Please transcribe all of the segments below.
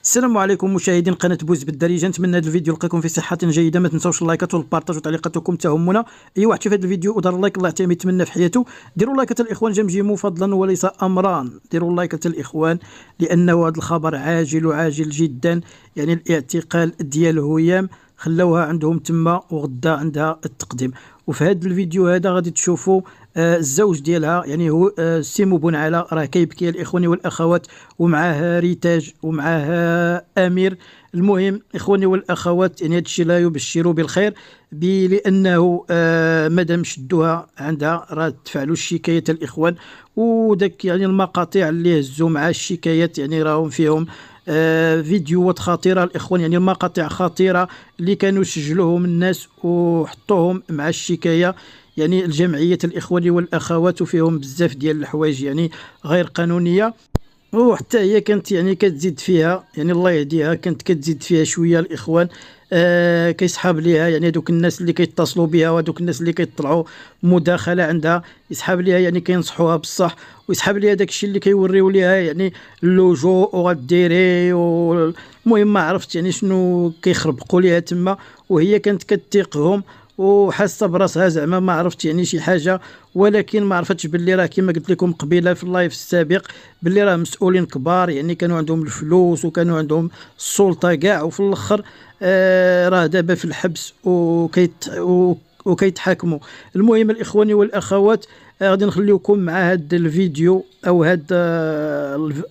السلام عليكم مشاهدين قناه بوز بالدارجه. نتمنى هذا الفيديو يلقاكم في صحه جيده. ما تنساوش اللايكات والبارطاج وتعليقاتكم تهمنا. اي واحد شاف هذا الفيديو ودار لايك الله يعطيه يتمنى في حياته. ديروا لايكات الاخوان، جمجموا فضلا وليس امرا. ديروا لايكات الاخوان لانه هذا الخبر عاجل وعاجل جدا. يعني الاعتقال ديال هيام خلوها عندهم تما وغدا عندها التقديم. وفي هذا الفيديو هذا غادي تشوفوا الزوج ديالها، يعني هو سيمو بونعلى، راه كيبكي الاخواني والاخوات، ومعاه ريتاج ومعاه امير. المهم اخواني والاخوات، يعني هذا الشيء لا يبشر بالخير، لانه مادام شدوها عندها راه تفعلوا الشكايه الاخوان. وداك يعني المقاطع اللي هزوا مع الشكايات يعني راهم فيهم فيديوهات خطيره الاخوان، يعني المقاطع خطيره اللي كانوا سجلوهم الناس وحطوهم مع الشكايه، يعني الجمعيه الاخوان والاخوات، وفيهم بزاف ديال الحوايج يعني غير قانونيه. وحتى هي كانت يعني كتزيد فيها، يعني الله يهديها، كانت كتزيد فيها شويه الاخوان. كيسحاب ليها يعني دوك الناس اللي كيتصلوا بها وهذوك الناس اللي كيطلعوا مداخله عندها، يسحاب ليها يعني كينصحوها بصح، ويسحاب ليها داك الشيء اللي كيوريو ليها يعني اللوجو وغديري. المهم ما عرفت يعني شنو كيخربقوا ليها تما، وهي كانت كتيقهم وحاسه براسها زعما ما عرفت يعني شي حاجه. ولكن ما عرفتش باللي راه كما قلت لكم قبيله في اللايف السابق، باللي راه مسؤولين كبار، يعني كانوا عندهم الفلوس وكانوا عندهم السلطه كاع، وفي الاخر راه دابا في الحبس وكيتحاكموا. المهم الاخواني والاخوات، غادي نخليكم مع هذا الفيديو او هذا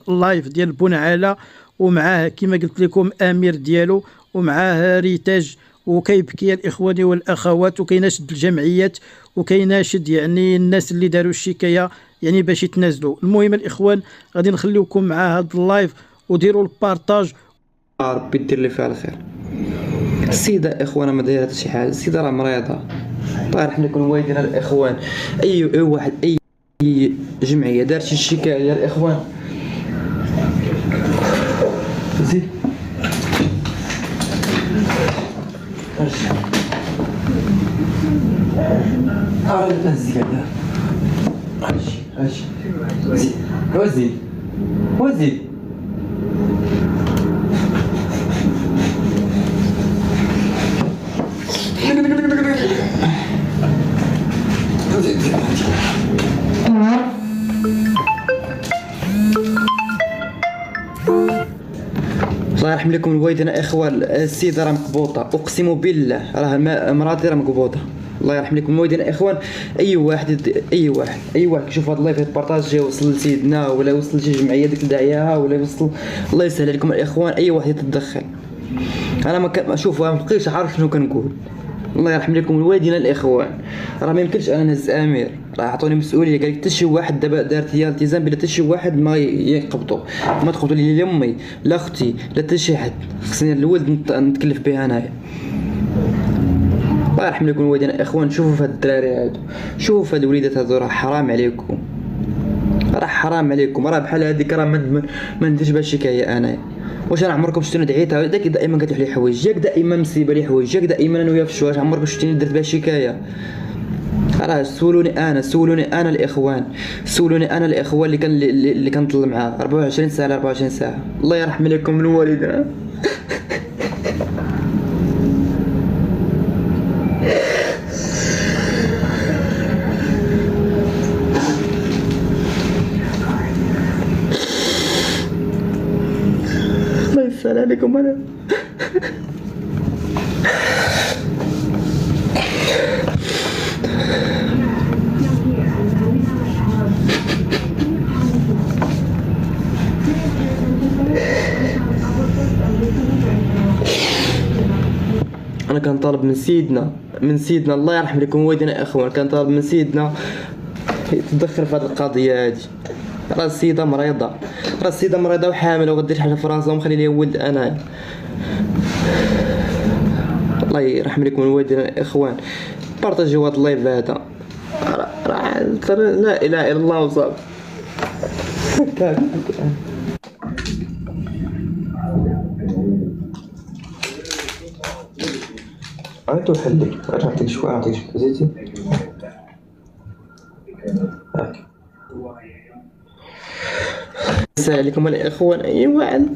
اللايف ديال بونعلى، ومعاه كما قلت لكم امير ديالو، ومعاه ريتاج، وكيبكي الاخوان والاخوات، وكيناشد الجمعيات، وكيناشد يعني الناس اللي داروا الشكايه يعني باش يتنازلوا. المهم الاخوان غادي نخليكم مع هذا اللايف، وديروا البارطاج. ربي دير لي فيها الخير. السيده اخوانا ما دايره حتى شي حاجه، السيده راه مريضه. الله يرحم لكم والدينا الاخوان. اي واحد، اي جمعيه دارت شي شكايه يا الاخوان، زيد وزيد وزيد الله يرحم لكم الوالدين اخوان. السيده راه مقبوطه، اقسم بالله راه مراتي راه مقبوطه. الله يرحم لكم الوالدين اخوان. اي واحد يشوف هذا اللايف يبارطاجي، يوصل لسيدنا ولا يوصل لشي جمعيه ديك داعياها ولا يوصل، الله يسهل عليكم الاخوان. اي واحد يتدخل. انا ما شوف ما بقيتش عارف شنو كنقول. الله يرحم لكم الوالدين الاخوان. راه ما يمكنش انا نهز امير، راه عطوني مسؤوليه، قال لك حتى شي واحد دابا دارت هي التزام بلا حتى شي واحد ما يقبضوا، ما تقبضوا لي لا امي لا اختي لا حتى شي حد، خصني الولد نتكلف به انايا. الله يرحم لكم الوالدين الاخوان. شوفوا في هاد الدراري هادو، شوفوا في هاد الوليدات هادو، راه حرام عليكم، راه حرام عليكم. راه بحال هذيك راه ما نديرش بها شكايه انايا. واش انا عمركم شفتوني دعيتها؟ داك دائما كتروح لي حوايج، ياك دائما مسيبه لي حوايج، ياك دائما انا وياه في الشواش، عمركم شفتيني درت بها شكايه؟ راه سولوني انا الاخوان، سولوني انا الاخوان اللي كنطل معاه 24 ساعه على 24 ساعه. الله يرحم لكم الوالدين. الله يسهل عليكم. انا كنطالب من سيدنا الله يرحم لكم والدينا اخوان، كنطالب من سيدنا يتدخل في هذه القضيه هذه. راه السيده مريضه وحامله وغدير حاجه في راسها ومخلي ليها ولد انايا. الله يرحم لكم الوالدين الاخوان. بارطاجيو هذا اللايف هذا، لا اله الا الله وصافي. عيطوا حلي، نعطيك شويه زيتي. السلام عليكم الاخوان. اي واحد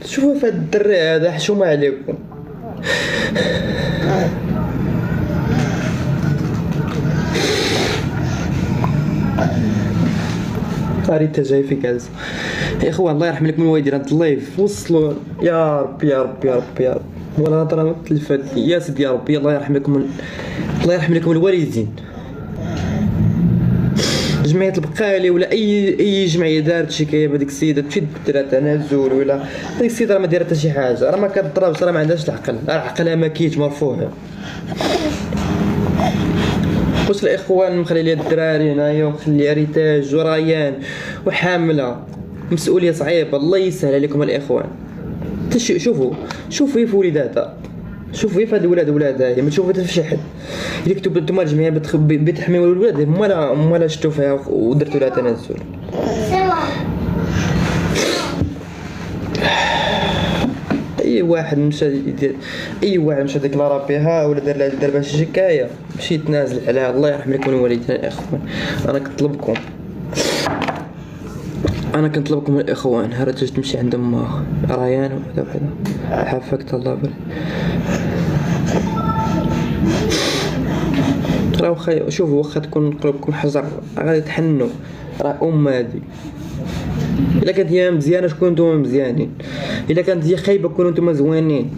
شوفوا في هاد الدري هذا حشومه عليكم. ريتا جاي في كاز يا اخوان. الله يرحم لكم الوالدين. هاد اللايف وصلوا يا رب يا رب يا رب يا رب. ولا هضره تلفات يا سيدي يا ربي. الله يرحم لكم الله يرحم لكم الوالدين. جمعية البقالي ولا اي جمعيه دارت شكايه بهذيك السيده تمشي دير تنازل، ولا هذيك السيده راه ما دايره حتى شي حاجه، راه ما كضربش، راه ما عندهاش العقل، راه عقلها ما كاينش مرفوع. واش الاخوان مخلي لي الدراري هنايا ومخلي ريتاج وريان وحامله مسؤوليه صعيبه. الله يسهل عليكم الاخوان. شوفوا في وليداتها، شوفوا في هاد الولاد ولادها، ما تشوفوا حتى في شي حد. الا كنتو نتوما الجمعيه بتحميو الولاد مولا شفتو فيها ودرتو لها تنازل. اي واحد مشى يدير، اي واحد مشى ديكلارا بها ولا دار بها شي شكايه مشي يتنازل عليها. الله يرحم لكم الوالدين الاخوان. انا كنطلبكم الاخوان، ها راه تمشي عند امها ريان وحده حافاك الله يبارك. راه واخا شوفوا واخا تكون قلوبكم حجر غادي تحنوا، راه هادي. الا كانت هي مزيانه شكون نتوما مزيانين، الا كانت هي خايبه كونوا نتوما زوينين.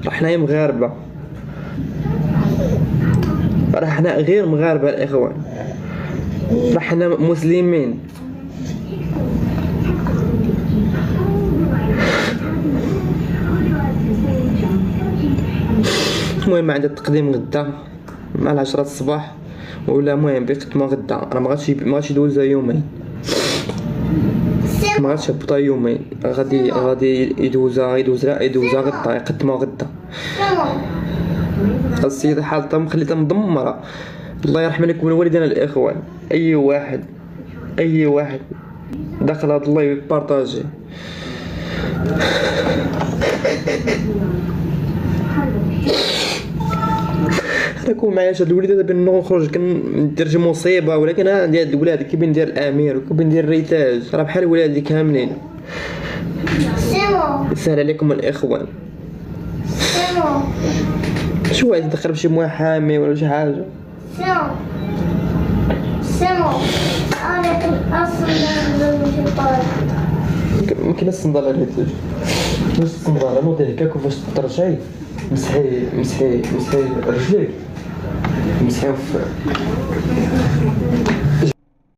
راه حنايا مغاربه، راه حنا غير مغاربه الاخوان، راه حنا مسلمين. المهم عندها التقديم غدا مع 10 الصباح، ولا المهم بيقدموا غدا. راه ما غاديش يدوزها يومين، ما غاديش يهبطها يومين، غادي يدوزها غدا، يقدموا غدا. السيده حالتها مخليتها مدمره. الله يرحم لكم الوالدين الاخوان. اي واحد داخل هاد اللايف بارطاجي. راكم معايا هاد الوليدات بين نخرج كندير مصيبه، ولكن عندي هاد الولاد كي بندير الامير وكي بندير الريتاج راه بحال ولادي كاملين. يسهل عليكم الاخوان. شو عايز تدخل بشي محامي ولا شي حاجه؟ ممكن الصندال الريتاج باش الصندال نوضي هكاك وفاش ترجعي مسحي رجليك مسحيو في